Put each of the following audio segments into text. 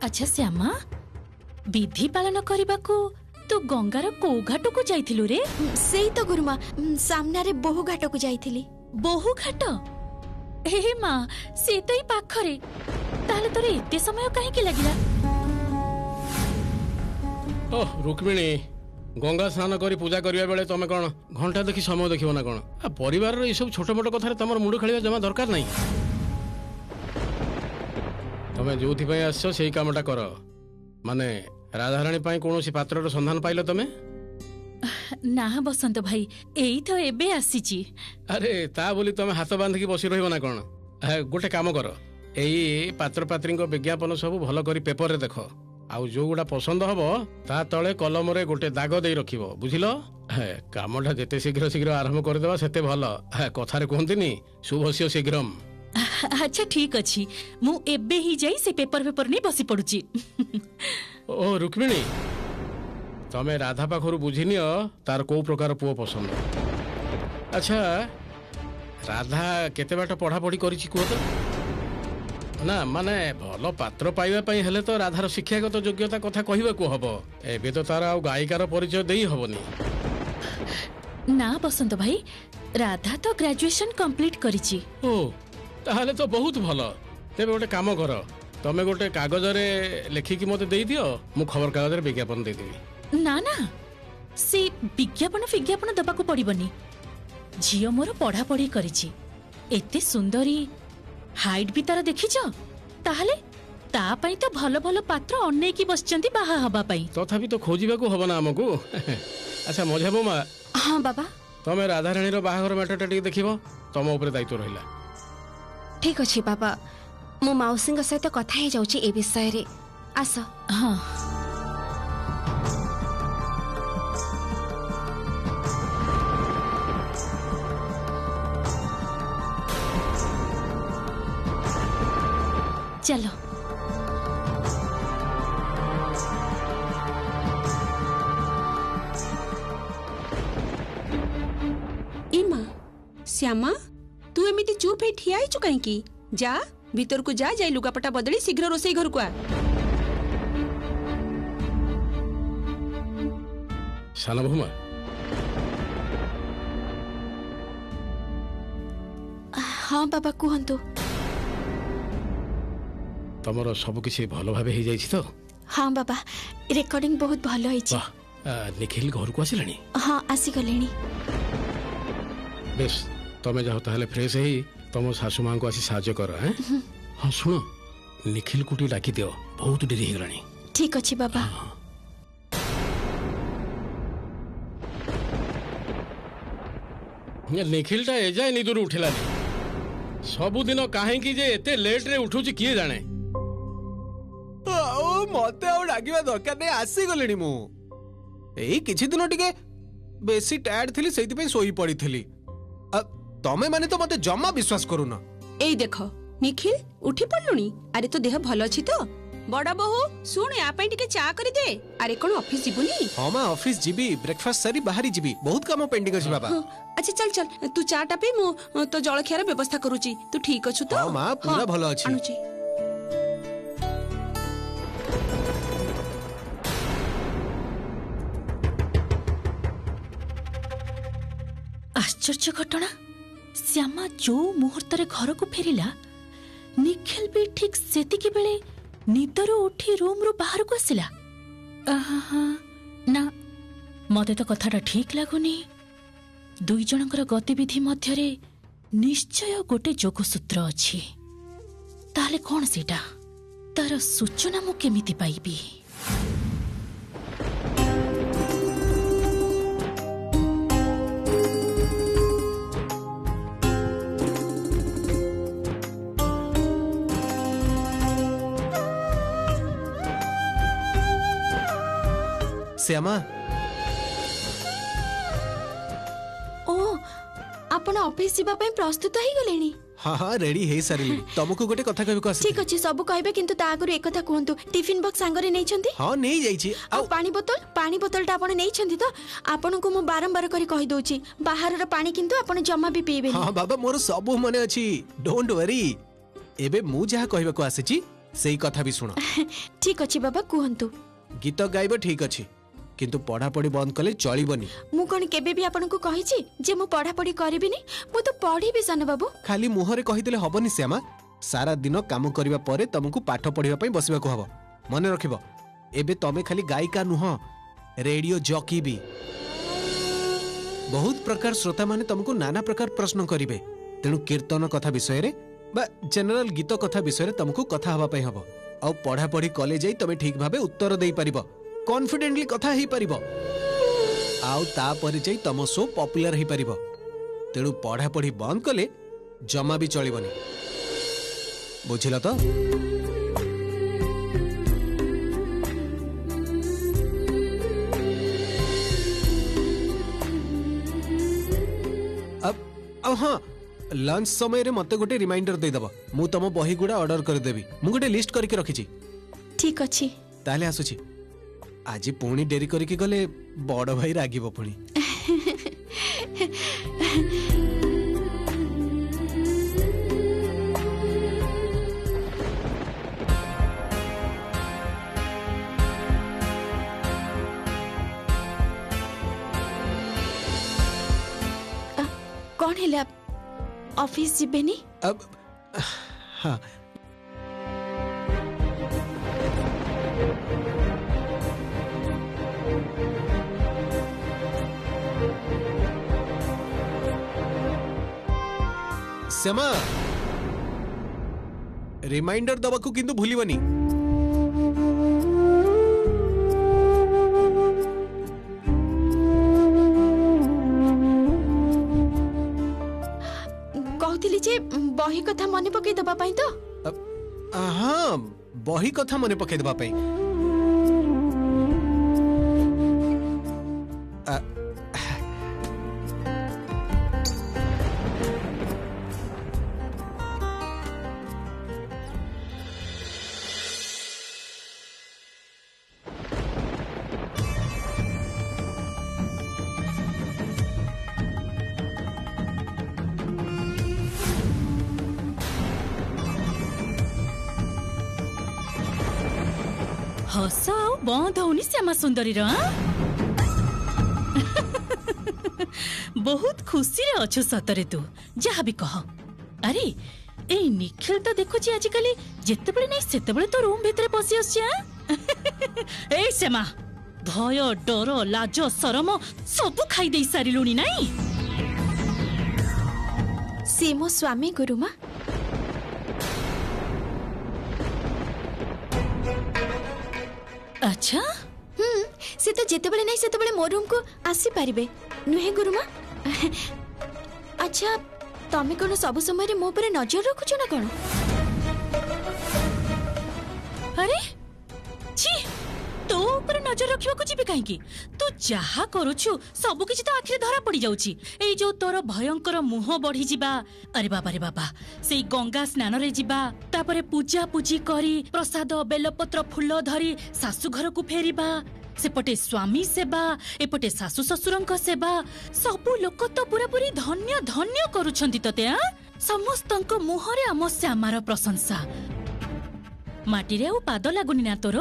अच्छा श्यामा, विधि पालन करने को तू गंगार को घाट को जाइथिलु रे? सेई तो गुरुमा, सामना रे बहु घाट को जाइथिली। बहु घाट? हे माँ, से तो ही पाखरे, ताले तोरे एते समय काहे के लागिला? ओह रुक्मिणी, गंगा स्नान करी पूजा करिया बेले तमे कोन घंटा देखि समय देखिबो ना कोन? आ परिवार रे ई सब छोट मोट कथा रे तमर मुंड खेलिया जमा दरकार नहीं। तमे जोथि पय आछो सेही कामटा कर। माने राधारानी पाई कोनोसी पात्र रो संधान पाइलो तमे? ना बसंत भाई, एई तो एबे आसीची। अरे ता बोली तमे हाथ बांध के बसी रहिबो ना कोन? गोटे काम कर, एई पात्र पात्री को विज्ञापन सब भलो करी पेपर रे देखो, आउ जो गुडा पसंद हबो ता तळे कलम रे गोटे दाग देई रखिबो, बुझिलो? कामटा जेते शीघ्र शीघ्र आरंभ कर देबा सेते भलो। कथा रे कहंतिनी शुभस्य शीघ्रम। अच्छा ठीक अछि, मु एबे ही जाई से पेपर नै बसी पडुची। ओ रुक्मिणी, तमे राधा पाखरु बुझिनियो तार को प्रकार पुओ पसंद। अच्छा राधा केते बाट पढ़ा पढ़ी करिछि को तो? ना माने भलो पात्र पाइबा पई हेले तो राधार शिक्षागत योग्यता कथा कहिबा को हबो। एबे तो तार आ गायिकार परिचय देई हबोनी। ना बसंत भाई, राधा तो ग्रेजुएशन कंप्लीट करिछि। ओ ताहले तो बहुत भलो। तेबे गोटे काम कर, तमे गोटे कागज रे लेखिकी मते देई दियो, मु खबर कागज रे विज्ञापन दे देबी। ना ना, से विज्ञापन दबाको पड़िबनी। झियो मोर पढ़ा पढ़ी करिछि, एते सुंदरी हाइट भी तार देखिछ, ताहले ता पई तो भलो भलो पात्र अन्ने की बसचंती बाहा हबा पई। तथापि तो खोजिबा को हबो ना हमकु। अच्छा मझाबो मा। हाँ बाबा। तमे राधा रानी रो बाहागर मैटरटा टिके देखिबो, तम ऊपर दायित्व रहिला। ठीक अछि बाबा, मो माउसिंग सहित कथा हे जाउची ए विषय रे। आस। हाँ चलो। इमा श्यामा, तू एमिति चुप हे ठिया आइछु काहे की? जा भीतर को जा, जाई लुगापटा बदली शीघ्र रोसई घर को आ। सानभूमा, हाँ बाबा कहंतु। तमरो सब किसी भलो भाबे हे जाइछि तो? हाँ बाबा, रेकॉर्डिंग बहुत भलो होइछि। वाह, निखिल घर को आसिलानी? हाँ आसी गलेनी। बेस, तमे जाओ ताहले फ्रेश हेई तम सासु मां को आसी साहाय्य कर। हैं? हाँ सुनो, निखिल कुटी डाकी दियो, बहुत देरी हे गलानी। ठीक अछि बाबा। निखिल टा ए जाय निदुर उठिलानी। सबु दिन काहे की जे एते लेट रे उठुची किए जाने? ओ मते आ डाकिबा दरकार नै, आसी गलेनी मु। एई किछि दिन टिके बेसी टायर्ड थिली, सेति पे सोई पड़ी थिली। तमे माने तो मते जम्मा विश्वास करूना। एई देखो निखिल उठी पड़लुनी। अरे तो देह भलो अछि तो? बड़ा बहू सुन, या पई टिके चा करि दे। अरे कोन ऑफिस जिबुनी? हां मां ऑफिस जिबी, ब्रेकफास्ट सरी बाहरी जिबी, बहुत काम पेंडिंग अछि बाबा। अच्छा चल चल, तू चाटा पे मु तो जलखियार व्यवस्था करूची। तू ठीक अछु तो? हां मां पूरा भलो अछि। अनुची आश्चर्य घटना, श्यामा जो मुहूर्त रे घर को फेरिला, निखिल भी ठीक सेतिकी बेले निदरू उठी रूम रु बाहर को आसिला। ना मते तो कथाटा ठीक लागुनी। दुई जनकर गतिविधि मध्यरे निश्चय गोटे जोगसूत्र अछि। ताले कोन सेटा? तार सूचना मु केमिति पाइबी? श्यामा, ओ आपण ऑफिस जीवा पई प्रस्तुत होई गलेनी? हाँ हाँ रेडी हे सारिली। तुमको गोटे कथा कहबे को आसी। ठीक अछि, सब कहबे, किंतु ता आगु एक कथा कहंतु। टिफिन बॉक्स संगरे नै छंती? हां नै जाई छी। आ पानी बोतलटा आपण नै छंती तो? आपण को मु बारंबार करी कहि दोची, बाहर रो पानी किंतु आपण जम्मा भी पीबे। हां बाबा, मोर सब मने अछि, डोंट वरी। एबे मु जहा कहबे को आसी छी सेई कथा भी सुनो। ठीक अछि बाबा कहंतु। गीत गाइब ठीक अछि किंतु पढ़ा पढ़ी बंद कले चलिबनी। मु कोन केबे भी आपनको कहिछि जे मु पढ़ा पढ़ी करबिनी। मु तो पढ़ी सानो बाबू। खाली मुहरे कहिदेले हबनी श्यामा। सारा दिन काम करबा परे तुमको पाठ पढ़िबा पई बसिबा को हबो। मने रखिबो एबे तमे खाली गायिका नुह रेडियो जॉकी भी। बहुत प्रकार श्रोता माने तुमको नाना प्रकार प्रश्न करिवे। तेणु कीर्तन कथा विषय रे बा जनरल गीत कथा विषय रे तुमको कथा हवा पई हबो। आ पढ़ा पढ़ी कॉलेज जाई तमे ठीक भाबे उत्तर देई परिबो। कॉन्फिडेंटली कथा ही परिबो। आउ ता परे जाई तम शो पॉपुलर ही परिबो। तेणु पढ़ा पढ़ी बंद कले जमा भी चलिबनी। बुझिला तो? अब हाँ लंच समय रे मते गोटे रिमाइंडर दे दबा। मु तम बही गुडा ऑर्डर कर देबी। मु गोटे लिस्ट करके रखिची। ठीक अछि ताले आसुची। आज पुणी डेरी करके गले बड़ भाई रागिबो पुणी। कौन है ऑफिस जिबेनी? अब हाँ श्यामा रिमाइंडर दबाकू किंतु भूलिबनी। कहतिली जे बही कथा मने पकई दबा पई तो। हाँ बही कथा मने पकई दबा पई। हस आउ बंद होनी श्यामा सुंदरी रो। बहुत खुशी रे अच्छो सतरे तू जहा भी कह। अरे ए निखिल तो देखुची आजिकली जेते बळे नै सेते बळे तो रूम भितरे पसी आछी। ए श्यामा भय डर लाज शरम सब खाई देई सारी लुणी नाही। से मो स्वामी गुरुमा। अच्छा से तो जेते बळे नै सेते बळे मो रूम को आसी पारिबे नुहे गुरुमा। अच्छा तमे कोन सब समय रे मो पर नजर रखुछ ना कोन? अरे छी तो ऊपर नजर रखिबा को जिबे काहे की? तू जहा करूछु सब किछि तो आखिर धरा पड़ी जाउची। एई जो तोर भयंकर मुह बढ़ी जिबा। अरे बाबा रे बाबा सेई गंगा स्नान रे जिबा तापरे पूजा पूजी करी प्रसाद बेलपत्र फूल धरी सासु घर को फेरिबा। सेपटे स्वामी सेवा एपटे सासु ससुरंक सेवा सबु लोक तो पूरा पूरी धन्य धन्य करूछंती तते। समस्तंक मुहरे आम श्यामार प्रशंसा। माटी रे ओ पाद लागुनी ना तोर?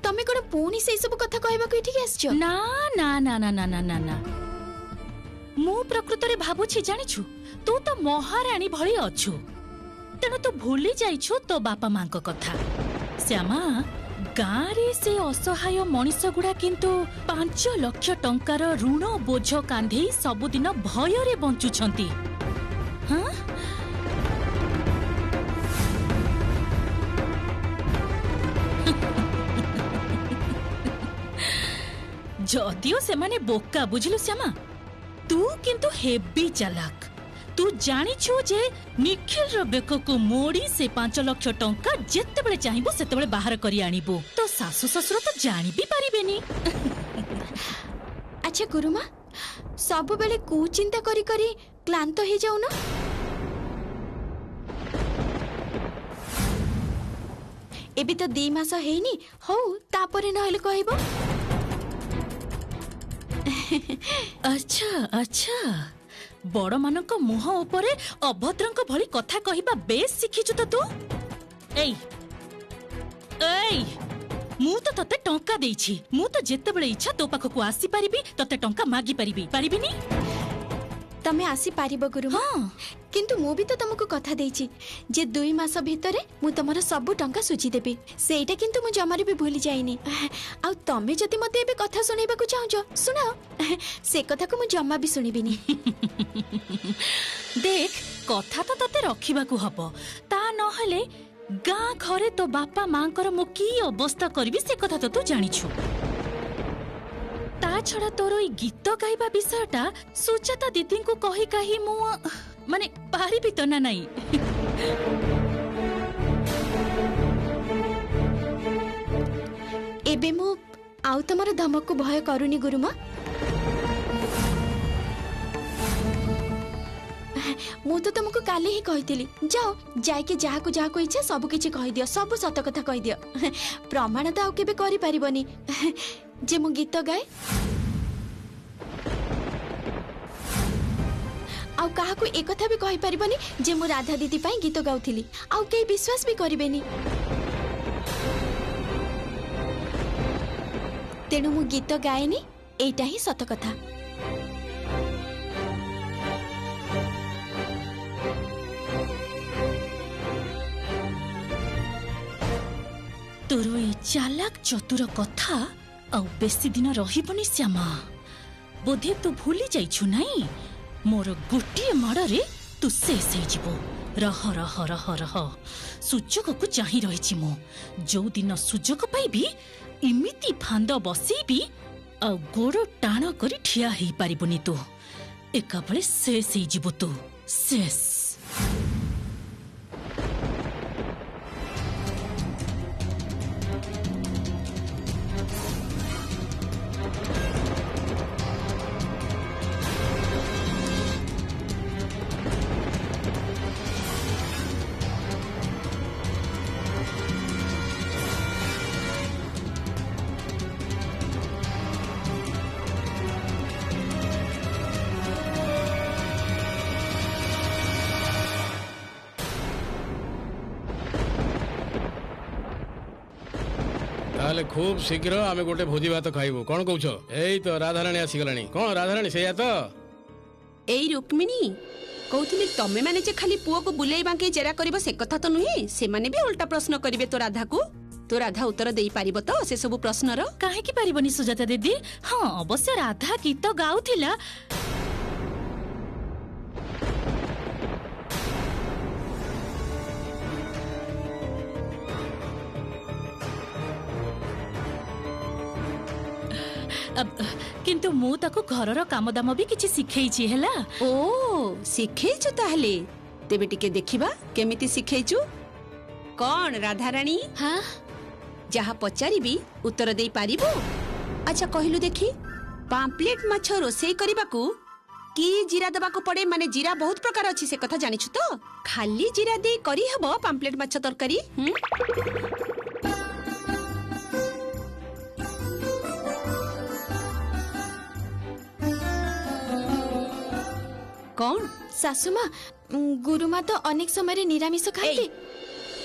तमे कोन पुनी से सब कथा कहबा को एठी आछो? ना ना ना ना ना ना ना ना मु प्रकृत रे भाबुछि जानिछु तू तो महारानी भली अछु। तेनु तो भूली जाइछु तो बापा मां को कथा। श्यामा गाँ रे से असहाय मनीष गुड़ा किंतु 5 लाख टंकार ऋण बोझ कांधे सबुदिन भय रे बंचुछंती। हाँ जदियो से माने बोका बुझलु श्यामा तू किंतु हेबी चालाक। तू जानिछु जे निखिल रो बेक को मोड़ी से 5 लाख टंका जेते बेले चाहिबो सेते बेले बाहर करी आनिबो। तो सासु ससुर तो जानि भी पारिबेनी। अच्छा गुरुमा सब बेले को चिंता करी करी क्लांत हे जाऊ ना? एबी तो 2 मास हेनी हो तापरे नहले कहबो। अच्छा अच्छा बड़ मानक मुह उपरे अभद्रंक भली कथा कहिबा बेस शिखिछु तो तू। एई ଏଇ ମୁଁ ତ ତତେ ଟଙ୍କା ଦେଇଛି ମୁଁ ତ ଯେତେବେଳେ ଇଚ୍ଛା ତୋ ପାଖକୁ ଆସିପାରିବି ତତେ ଟଙ୍କା ମାଗି ପାରିବି ପାରିବିନି ତମେ ଆସିପାରିବ ଗୁରୁମା ହଁ କିନ୍ତୁ ମୁଁ ବି ତ ତମକୁ କଥା ଦେଇଛି ଯେ 2 ମାସ ଭିତରେ ମୁଁ ତମର ସବୁ ଟଙ୍କା ସୁଝିଦେବି ସେଇଟା କିନ୍ତୁ ମୁଁ ଜମାରୁ ବି ଭୁଲି ଯାଇନି ଆଉ ତମେ ଯଦି ମତେ ଏବେ କଥା ଶୁଣେଇବାକୁ ଚାହୁଁଛ ଶୁଣାଅ ସେ କଥାକୁ ମୁଁ ଜମା ବି ଶୁଣିବିନି देख कथा तो तते रखिबाकू हबो ता नहले गाँ घरे तो बापा मांकर मो की अवस्था करबी से कथा तो तू जानिछु ता छड़ा तोर ई गीत गाइबा विषयटा सुजाता दीदी को कही कही मु माने पारिबी तो ना नाही एबे मु आउ तमर धमक को भय करूनी गुरुमा मु तो तुमको काले ही कही जाओ जाके जहाँ को इच्छा सब किछि कहि दियो सब सत कथा कहि दियो प्रमाण तो आउ केबे करि परिबनी जे मु गीत गाए आउ काहा को एक कथा भी कहि परिबनी जे मु राधा दीदी पई गीत गाउथिली आउ के विश्वास भी करिबेनी तेणु मु गीत गाएनी एटा ही सत कथा तोर ई चालाक चतुर कथा आ बेसी दिन रहिबनी श्यामा बोधे तू भूली जाइछु नाही मोर गोटिए माड़े तू शेष हो जीवो रह रह रह रह सुजोग को चाहि रहिछि मो जो दिन सुजोग पाइबी इमिति फांद बसेबी आ गोड़ टाण करी ठिया हेई पारिबनी तू एका बळे शेष हो जीवो तू शेष ताले खूब शीघ्र आमे गोटे भोजी भात खाइबो कोन कहउछ एई तो राधारानी आसी गलानी कोन राधारानी सेया तो एई रुक्मिणी कहउथिली तमे माने जे खाली पुओ को बुलेई बांके जेरा करबो से कथा तो नुही से माने भी उल्टा प्रश्न करिवे तो राधा को तो राधा उत्तर देई पारिबो तो से सब प्रश्नर काहे की पारिबनी सुजाता दीदी हाँ अवश्य राधा गीत गाउथिला किंतु मु ताको घरर काम दाम भी किछि सिखैछि हैला ओ सिखैछु ताहले तेबे टिके देखिबा केमिति सिखैछु कोन राधा रानी हाँ जहा पचारिबी उत्तर देई पारिबो अच्छा कहिलु देखी पाम्पलेट माछ रोसेई करिबाकू की जीरा दबाकू पड़े माने जीरा बहुत प्रकार अछि से कथा जानिछु तो खाली जीरा देई करी हबो पाम्पलेट माछ तरकारी कौन सासुमा गुरुमा तो अनेक समय निरामिष खाती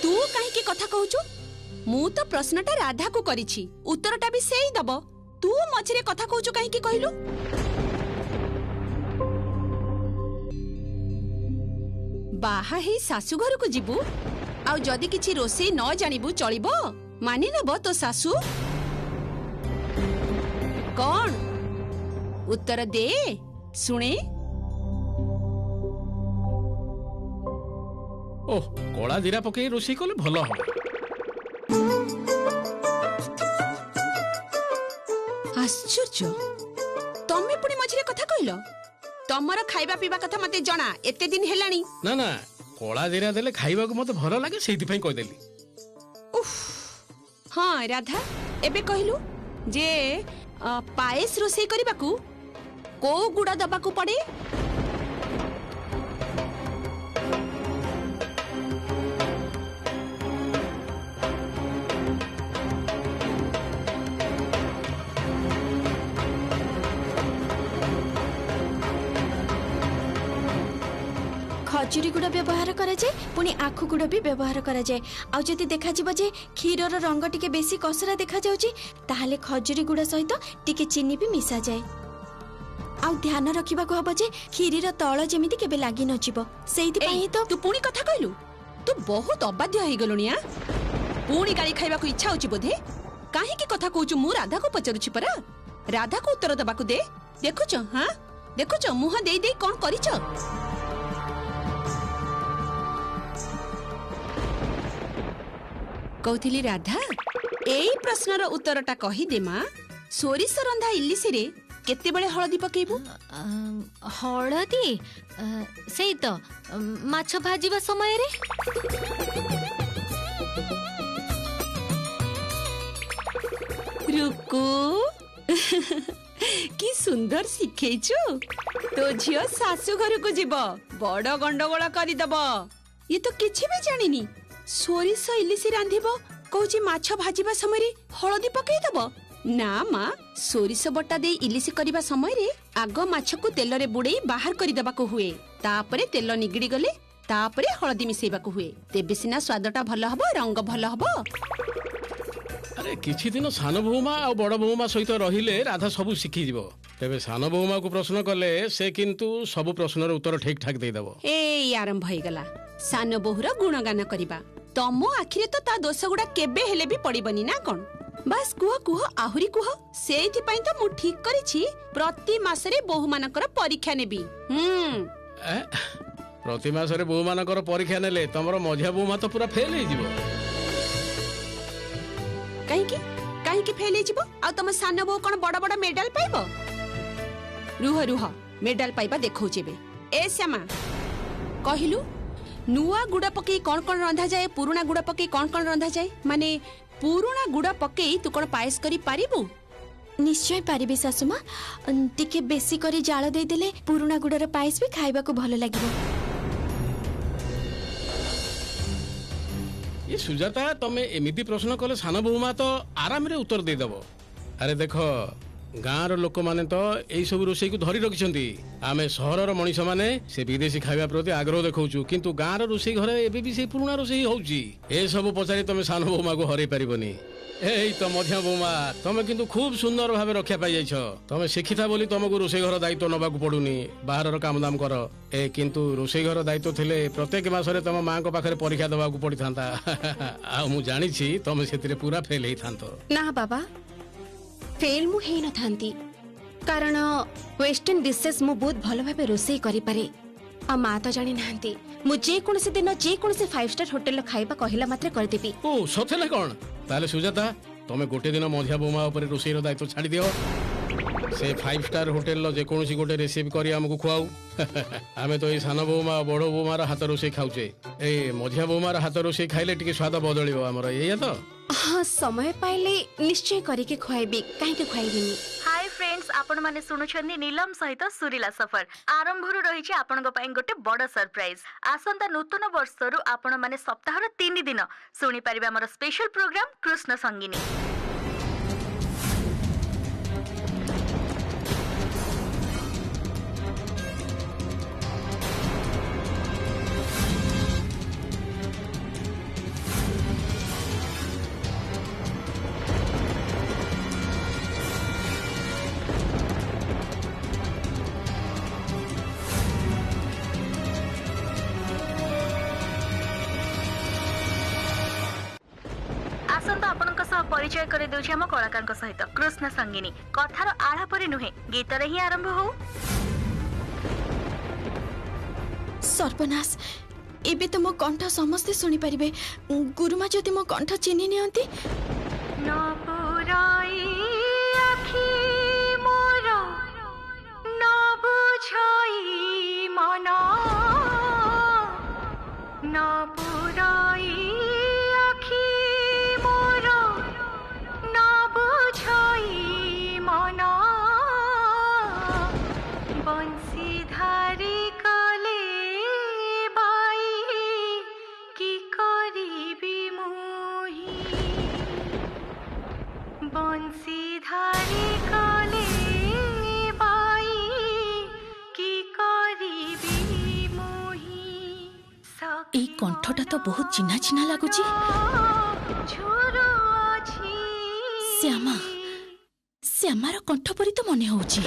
तू काहे की कथा कहूचु मु तो प्रश्नटा राधा को करिछि उत्तरटा भी सेई दबो तू मझरे कथा कहूचु काहे की कहिलु बाहा हे सासु घर को जिबु आ जदी किछि रोसेई न जानिबु चलिबो मानि नबो तो सासु कौन उत्तर दे सुने ओह कोला जीरा पकई रोसी कले भलो हो आश्चर्य तमे पुणी मझिरे कथा कहिलो तमर खाइबा पीबा कथा मते जणा एते दिन हेलानी ना ना कोला जीरा देले खाइबा को मते भलो लागे सेति पई कह देली उफ हां राधा एबे कहिलु जे पायस रोसेई करिबाकू को गुडा दबाकू पड़े खजुरी गुड़ व्यवहार कराए पुणी आखु गुड़ भी व्यवहार कराए आ जदि देखा जे क्षीरर रंग टिके बेसी कसरा देखा जाउची ताहाले खजुरी गुड़ सहित टिके चीनी भी मिसा जाए आ ध्यान रखिबा को हबो जे खीरीर तळ जेमिति केबे लागि नजिबो सेइति पई तो तू पुणी कथा कहलु तू बहुत अबाध्य हो गलुनी आ पुणी गाली खाइबा को इच्छा होची बोधे काहे की कथा कहूचु मु राधा को पचरुछि परा राधा को उत्तर दबा को दे देखुछ हां देखुछ मुह देई देई कोन करिछ कहथिली राधा एई प्रश्नर उत्तरटा कहि दे मा सोरिस रंधा इल्लिसी रे केते बेले हळदी पकेबु हळदी सेई तो माछ भाजीबा समय रे रुको की सुंदर शिखेइछु तो झियो सासु घर को जीव बड़ गंडगोल करदब ये तो किछि भी जानिनी सोरिस इलिसी रांधिबो कहूची माछ भाजीबा समय रे हळदी पकेई दबो ना माँ सोरिस बटा दे इलिसी करबा समय रे आग माछ को तेल रे बुड़ेई बाहर करि दबा को हुए तापरे तेल निगड़ी गले तापरे हळदी मिसेबा को हुए तेबे सिना स्वादटा भलो हबो रंग भलो हबो अरे किछि दिन सान बहुमा आ बड़ बहुमा सहित रहिले राधा सबु शिखि जिवो तेबे सान बहुमा को प्रश्न कले से किंतु सबु प्रश्नर उत्तर ठीक ठाक दे दबो ए आरंभ होई गला सान बहुर गुणगान करबा तमो आखिरे तो ता दोष गुडा केबे हेले भी पड़िबनी ना कोन बस कुह कुह आहुरी कुह सेइथि पई तो मु ठीक करिछि प्रति मासरे बहु मानकर परीक्षा नेबी प्रति मासरे बहु मानकर परीक्षा नेले तमरो मझिया बहुमा तो पूरा फेल हे जिवो काहे की फेल हे जिवो आ तम सान बहु कोन बड़ बड़ मेडल पाइबो रुह रुह मेडल पाइबा देखौ जेबे ए श्यामा कहिलु नुआ गुड़ा पकई कौन कौन रंधा जाए पुराना गुड़ा पकई कौन कौन रंधा जाए माने पुराना गुड़ा पकई तू कौन पायस करी पारिबु निश्चय पारिबे सासुमा टिके बेसी करी जाळ दे देले पुराना गुड़र पायस भी खाइबा को भलो लागिबो ये सुजाता तमे एमिति प्रश्न कले सान बहुमा तो आराम रे उत्तर दे दबो अरे देखो गाँव लोक माने तो यही सब रोषे को धरी रखिछंती आमे सहरर मनीष माने से विदेशी खाइबा प्रति आग्रह देखौछु किंतु गाँव रोषे घरे एबे भी से पुराना रोषे होउची ए सब पचारि तमे सान बहुमा को हरै परिबनी एई तो मध्य बहुमा तमे किंतु खूब सुंदर भाबे रक्षा पाई जाइछ तमे शिखिता बोली तमको रोषे घर दायित्व नबा को पडुनी बाहरर काम दाम कर ए किंतु रोषे घर दायित्व थिले प्रत्येक मासरे तम मां को पाखरे परीक्षा दबा को पड़ी थांता आ मु जानि छी तमे सेतिरे पूरा फेल हेई थांतो ना बाबा फेल मु हेई न थांती कारण वेस्टर्न डिशेस मु बहुत भलो भाबे रोसई करि पारे आ मां तो जानि नांती मु जे कोनसे दिन जे कोनसे 5 स्टार होटल खाइबा कहिला मात्रे कर देबी ओ सथे ना कोन ताले सुजाता तमे गोटे दिन मझिया बोमा ऊपर रोसई रो दायित्व छाड़ी दियो से 5 स्टार होटल लो जे कोनसी गोटे रेसिपी करी हमको खुआऊ आमे तो ए सान बोमा बड़ो बोमार हाथ रोसई खाउचे ए मझिया बोमार हाथ रोसई खाइले टिके स्वाद बदलिबो हमर एया तो हाँ समय पाइले निश्चय करिके खुआइबी काहे के खुआइबिनी हाय फ्रेंड्स आपण माने सुनुछन्दी नीलम सहित सुरीला सफर आरंभरु रहिछि आपनक पई गोटे बड़ सरप्राइज आसंता नूतन वर्षरु आपण माने सप्ताहर 3 दिन सुनि परिबा हमर स्पेशल प्रोग्राम कृष्ण संगीनी परिचय करे देउछि हम कलाकार सहित कृष्ण संगीनी कथार आढ़ा परि नुहे गीतर ही आरंभ हो सर्वनाश एबे तो मो कंठ समस्ते सुनी परिबे गुरुमा जदि मो कंठ चिन्हि नियंती न पुराई आखि मोर न बुझाई मन न पुराई आखि मोर न बुझाई मन बंसी धारी कले बाई की करिबी मोही बंसी धारी कले बाई की करिबी मोही এই কণ্ঠটা তো বহুত চিহ্না চিহ্না লাগুଛି। শ্যাମା ଶ୍ୟାମାର କଣ୍ଠ ପରି ତ ମନେ ହଉଛି।